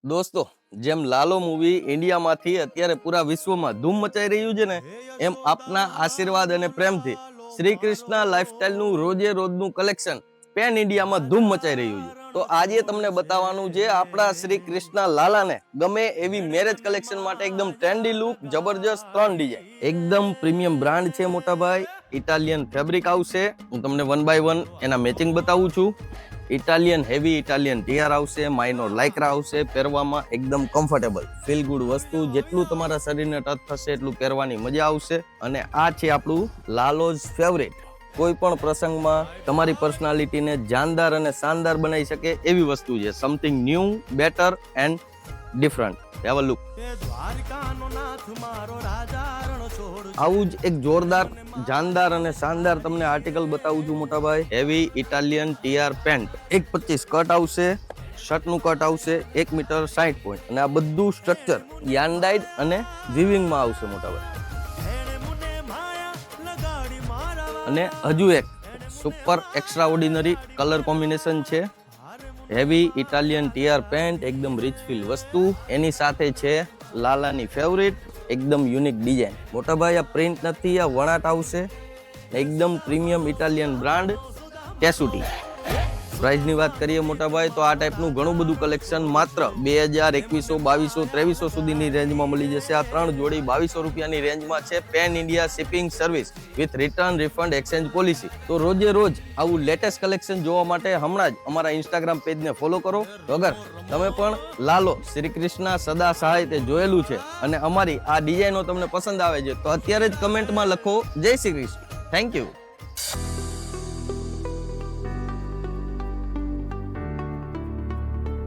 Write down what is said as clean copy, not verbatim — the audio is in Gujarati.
દોસ્તો, જેમ લાલો મૂવી ઇન્ડિયામાંથી અત્યારે પૂરા વિશ્વમાં ધૂમ મચાઈ રહ્યું છે ને, એમ આપના આશીર્વાદ અને પ્રેમથી શ્રી કૃષ્ણ લાઈફસ્ટાઈલનું રોજે રોજનું કલેક્શન પેન ઇન્ડિયામાં ધૂમ મચાઈ રહ્યું છે. તો આજે તમને બતાવવાનું છે આપણા શ્રી કૃષ્ણ લાલાને ગમે એવી મેરેજ કલેક્શન માટે એકદમ ટ્રેન્ડી લુક, જબરજસ્ત 3 ડિઝાઇન, એકદમ પ્રીમિયમ બ્રાન્ડ છે મોટા ભાઈ. ઇટાલિયન ફેબ્રિક આવશે. હું તમને 1 બાય 1 એના મેચિંગ બતાવું છું. ઇટાલિયન હેવી ઇટાલિયન ટીઆર આવશે, માઇનોર લાઇક્રા આવશે, પહેરવામાં એકદમ કમ્ફર્ટેબલ ફીલ ગુડ વસ્તુ. જેટલું તમારા શરીરને ટચ થશે એટલું પહેરવાની મજા આવશે. અને આ છે આપણું લાલોઝ ફેવરેટ. કોઈ પણ પ્રસંગમાં તમારી પર્સનાલિટીને જાનદાર અને શાનદાર બનાવી શકે એવી વસ્તુ છે. Something new, better and different. Have a look. આવું જ એક જોરદાર, જાનદાર અને શાનદાર તમને આર્ટિકલ બતાવું છું મોટા ભાઈ. Heavy Italian TR pant 1.25 cut આવશે. શર્ટનું કટ આવશે 1 મીટર 60 પોઈન્ટ. અને આ બધું સ્ટ્રક્ચર યાન્ડાઇડ અને વિવિંગમાં આવશે મોટા ભાઈ. અને હજુ એક super extra ordinary colour combination છે. હેવી ઇટાલિયન ટીઆર પેન્ટ, એકદમ રિચ ફીલ વસ્તુ. એની સાથે છે લાલાની ફેવરિટ એકદમ યુનિક ડિઝાઇન. મોટા ભાઈ આ પ્રિન્ટ નથી, આ વણાટ આવશે. એકદમ પ્રીમિયમ ઇટાલિયન બ્રાન્ડ ટેસુટી. પ્રાઇસની વાત કરીએ મોટા ભાઈ તો આ ટાઈપનું ઘણું બધું કલેક્શન માત્ર 2000, 2100, 2200, 2300 સુધીની રેન્જમાં મળી જશે. આ 3 જોડી 2200 રૂપિયાની રેન્જમાં છે. Pen India shipping service with return, refund, exchange policy. તો રોજે રોજ આવું લેટેસ્ટ કલેક્શન જોવા માટે હમણાં જ અમારા ઇન્સ્ટાગ્રામ પેજને ફોલો કરો. તો અગર તમે પણ લાલો શ્રી કૃષ્ણ સદા સહાય તે જોયેલું છે અને અમારી આ ડિઝાઇનો તમને પસંદ આવે છે તો અત્યારે જ કમેન્ટમાં લખો જય શ્રી કૃષ્ણ. Thank you.